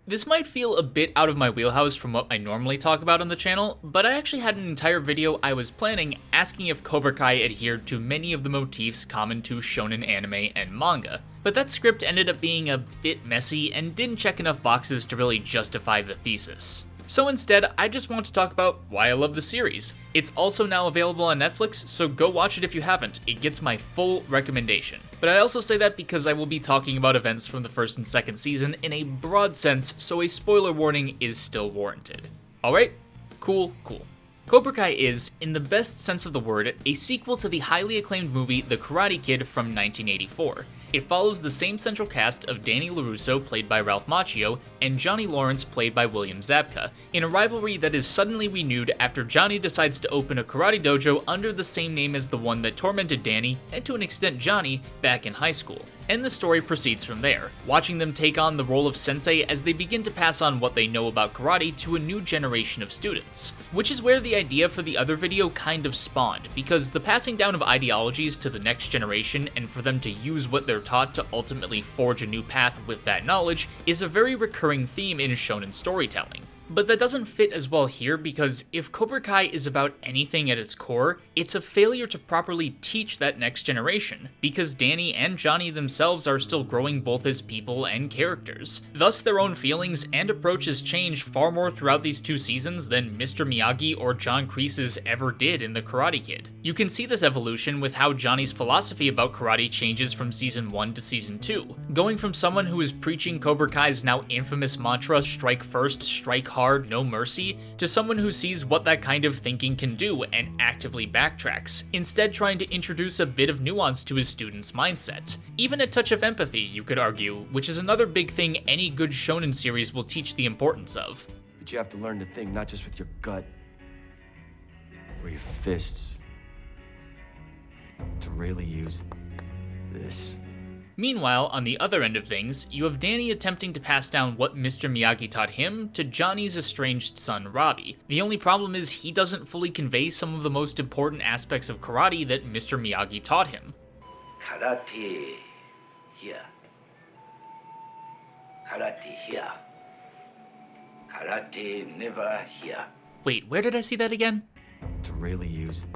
This might feel a bit out of my wheelhouse from what I normally talk about on the channel, but I actually had an entire video I was planning asking if Cobra Kai adhered to many of the motifs common to shonen anime and manga. But that script ended up being a bit messy and didn't check enough boxes to really justify the thesis. So instead, I just want to talk about why I love the series. It's also now available on Netflix, so go watch it if you haven't. It gets my full recommendation. But I also say that because I will be talking about events from the first and second season in a broad sense, so a spoiler warning is still warranted. Alright? Cool. Cobra Kai is, in the best sense of the word, a sequel to the highly acclaimed movie The Karate Kid from 1984. It follows the same central cast of Danny LaRusso, played by Ralph Macchio, and Johnny Lawrence, played by William Zabka, in a rivalry that is suddenly renewed after Johnny decides to open a karate dojo under the same name as the one that tormented Danny, and to an extent Johnny, back in high school. And the story proceeds from there, watching them take on the role of sensei as they begin to pass on what they know about karate to a new generation of students. Which is where the idea for the other video kind of spawned, because the passing down of ideologies to the next generation and for them to use what they're taught to ultimately forge a new path with that knowledge is a very recurring theme in shonen storytelling. But that doesn't fit as well here because if Cobra Kai is about anything at its core, it's a failure to properly teach that next generation, because Danny and Johnny themselves are still growing both as people and characters. Thus, their own feelings and approaches change far more throughout these two seasons than Mr. Miyagi or John Kreese's ever did in The Karate Kid. You can see this evolution with how Johnny's philosophy about karate changes from season 1 to season 2, going from someone who is preaching Cobra Kai's now infamous mantra, strike first, strike hard, no mercy, to someone who sees what that kind of thinking can do and actively backtracks, instead trying to introduce a bit of nuance to his students' mindset. Even a touch of empathy, you could argue, which is another big thing any good shonen series will teach the importance of. But you have to learn to think not just with your gut or your fists, to really use this. Meanwhile, on the other end of things, you have Danny attempting to pass down what Mr. Miyagi taught him to Johnny's estranged son, Robbie. The only problem is he doesn't fully convey some of the most important aspects of karate that Mr. Miyagi taught him. Karate here. Karate here. Karate never here. Wait, where did I see that again? To really use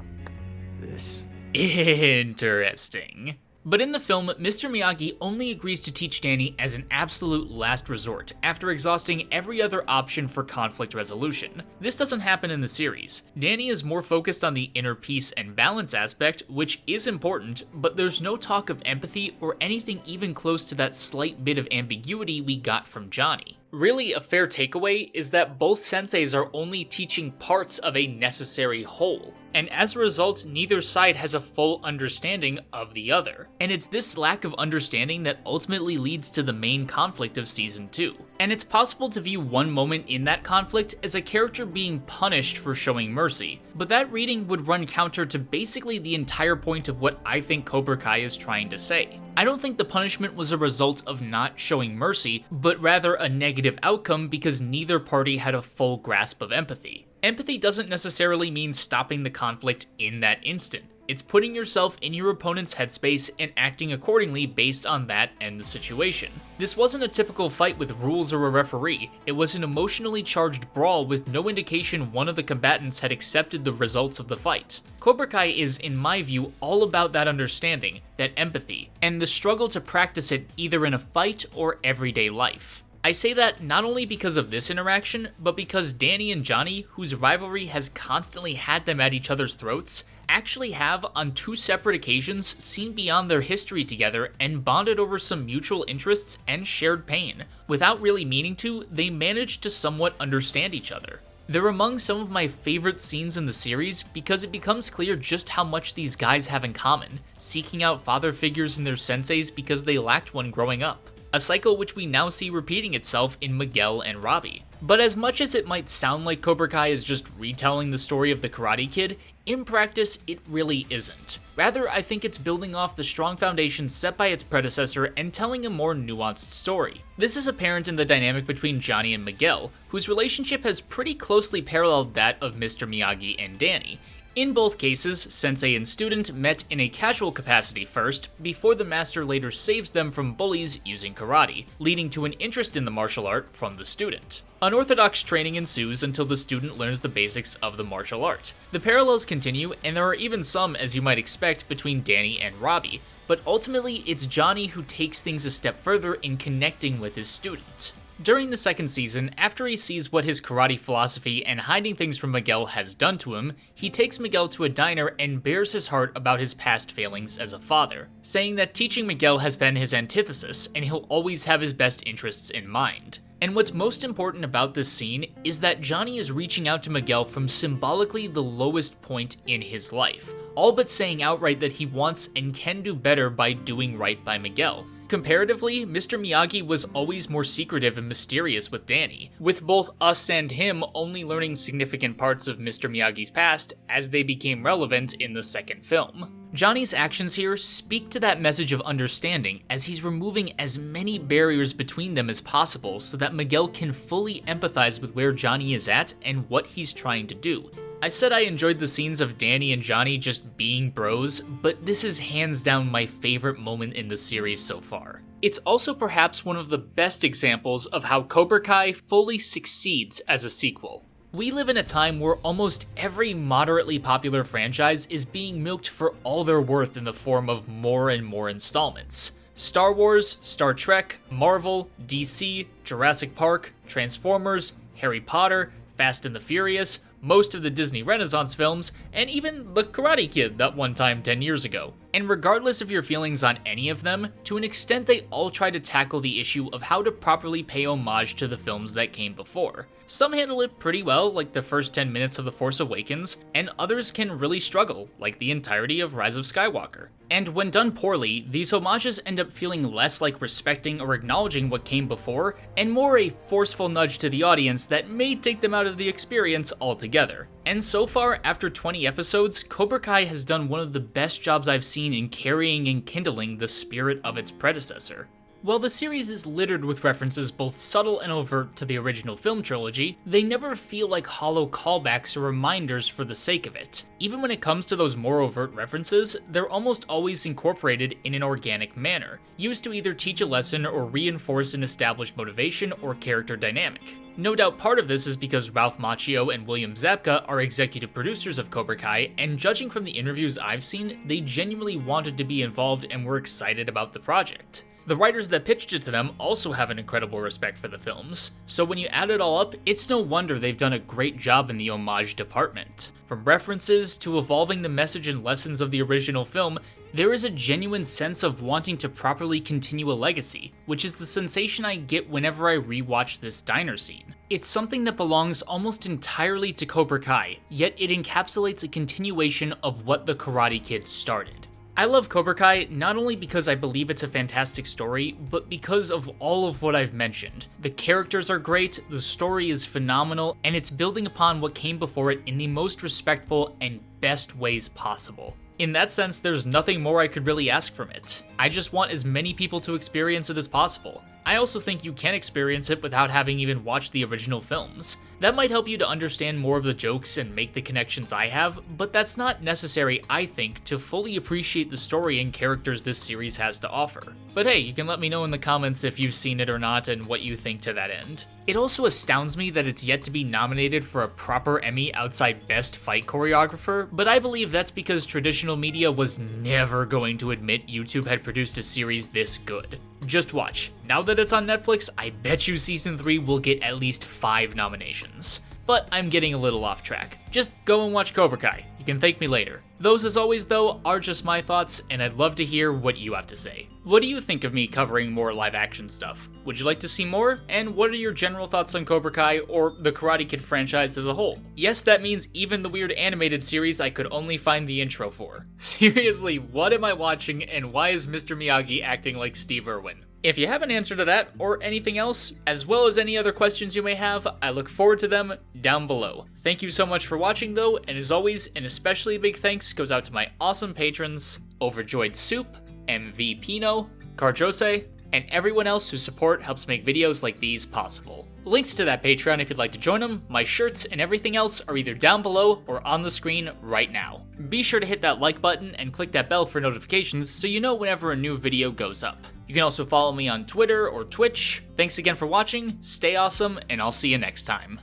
this. Interesting. But in the film, Mr. Miyagi only agrees to teach Danny as an absolute last resort, after exhausting every other option for conflict resolution. This doesn't happen in the series. Danny is more focused on the inner peace and balance aspect, which is important, but there's no talk of empathy or anything even close to that slight bit of ambiguity we got from Johnny. Really, a fair takeaway is that both senseis are only teaching parts of a necessary whole, and as a result, neither side has a full understanding of the other. And it's this lack of understanding that ultimately leads to the main conflict of Season 2. And it's possible to view one moment in that conflict as a character being punished for showing mercy, but that reading would run counter to basically the entire point of what I think Cobra Kai is trying to say. I don't think the punishment was a result of not showing mercy, but rather a negative outcome because neither party had a full grasp of empathy. Empathy doesn't necessarily mean stopping the conflict in that instant. It's putting yourself in your opponent's headspace and acting accordingly based on that and the situation. This wasn't a typical fight with rules or a referee, it was an emotionally charged brawl with no indication one of the combatants had accepted the results of the fight. Cobra Kai is, in my view, all about that understanding, that empathy, and the struggle to practice it either in a fight or everyday life. I say that not only because of this interaction, but because Danny and Johnny, whose rivalry has constantly had them at each other's throats, actually have, on two separate occasions, seen beyond their history together and bonded over some mutual interests and shared pain. Without really meaning to, they managed to somewhat understand each other. They're among some of my favorite scenes in the series because it becomes clear just how much these guys have in common, seeking out father figures in their senseis because they lacked one growing up. A cycle which we now see repeating itself in Miguel and Robbie. But as much as it might sound like Cobra Kai is just retelling the story of the Karate Kid, in practice it really isn't. Rather, I think it's building off the strong foundation set by its predecessor and telling a more nuanced story. This is apparent in the dynamic between Johnny and Miguel, whose relationship has pretty closely paralleled that of Mr. Miyagi and Danny, In both cases, sensei and student met in a casual capacity first, before the master later saves them from bullies using karate, leading to an interest in the martial art from the student. Unorthodox training ensues until the student learns the basics of the martial art. The parallels continue, and there are even some, as you might expect, between Danny and Robbie, but ultimately it's Johnny who takes things a step further in connecting with his student. During the second season, after he sees what his karate philosophy and hiding things from Miguel has done to him, he takes Miguel to a diner and bears his heart about his past failings as a father, saying that teaching Miguel has been his antithesis and he'll always have his best interests in mind. And what's most important about this scene is that Johnny is reaching out to Miguel from symbolically the lowest point in his life, all but saying outright that he wants and can do better by doing right by Miguel. Comparatively, Mr. Miyagi was always more secretive and mysterious with Danny, with both us and him only learning significant parts of Mr. Miyagi's past as they became relevant in the second film. Johnny's actions here speak to that message of understanding as he's removing as many barriers between them as possible so that Miguel can fully empathize with where Johnny is at and what he's trying to do. I said I enjoyed the scenes of Danny and Johnny just being bros, but this is hands down my favorite moment in the series so far. It's also perhaps one of the best examples of how Cobra Kai fully succeeds as a sequel. We live in a time where almost every moderately popular franchise is being milked for all their worth in the form of more and more installments. Star Wars, Star Trek, Marvel, DC, Jurassic Park, Transformers, Harry Potter, Fast and the Furious, most of the Disney Renaissance films, and even The Karate Kid that one time 10 years ago. And regardless of your feelings on any of them, to an extent they all try to tackle the issue of how to properly pay homage to the films that came before. Some handle it pretty well, like the first 10 minutes of The Force Awakens, and others can really struggle, like the entirety of Rise of Skywalker. And when done poorly, these homages end up feeling less like respecting or acknowledging what came before, and more a forceful nudge to the audience that may take them out of the experience altogether. And so far, after 20 episodes, Cobra Kai has done one of the best jobs I've seen in carrying and kindling the spirit of its predecessor. While the series is littered with references both subtle and overt to the original film trilogy, they never feel like hollow callbacks or reminders for the sake of it. Even when it comes to those more overt references, they're almost always incorporated in an organic manner, used to either teach a lesson or reinforce an established motivation or character dynamic. No doubt part of this is because Ralph Macchio and William Zabka are executive producers of Cobra Kai, and judging from the interviews I've seen, they genuinely wanted to be involved and were excited about the project. The writers that pitched it to them also have an incredible respect for the films, so when you add it all up, it's no wonder they've done a great job in the homage department. From references to evolving the message and lessons of the original film, there is a genuine sense of wanting to properly continue a legacy, which is the sensation I get whenever I rewatch this diner scene. It's something that belongs almost entirely to Cobra Kai, yet it encapsulates a continuation of what the Karate Kid started. I love Cobra Kai not only because I believe it's a fantastic story, but because of all of what I've mentioned. The characters are great, the story is phenomenal, and it's building upon what came before it in the most respectful and best ways possible. In that sense, there's nothing more I could really ask from it. I just want as many people to experience it as possible. I also think you can experience it without having even watched the original films. That might help you to understand more of the jokes and make the connections I have, but that's not necessary, I think, to fully appreciate the story and characters this series has to offer. But hey, you can let me know in the comments if you've seen it or not and what you think to that end. It also astounds me that it's yet to be nominated for a proper Emmy outside Best Fight Choreographer, but I believe that's because traditional media was never going to admit YouTube had produced a series this good. Just watch. Now that it's on Netflix, I bet you Season 3 will get at least 5 nominations. But I'm getting a little off track. Just go and watch Cobra Kai. You can thank me later. Those, as always, though, are just my thoughts, and I'd love to hear what you have to say. What do you think of me covering more live-action stuff? Would you like to see more? And what are your general thoughts on Cobra Kai or the Karate Kid franchise as a whole? Yes, that means even the weird animated series I could only find the intro for. Seriously, what am I watching, and why is Mr. Miyagi acting like Steve Irwin? If you have an answer to that, or anything else, as well as any other questions you may have, I look forward to them down below. Thank you so much for watching though, and as always, an especially big thanks goes out to my awesome patrons, OverjoyedSoup, MVPino, Carjose, and everyone else whose support helps make videos like these possible. Links to that Patreon if you'd like to join them, my shirts, and everything else are either down below or on the screen right now. Be sure to hit that like button and click that bell for notifications so you know whenever a new video goes up. You can also follow me on Twitter or Twitch. Thanks again for watching, stay awesome, and I'll see you next time.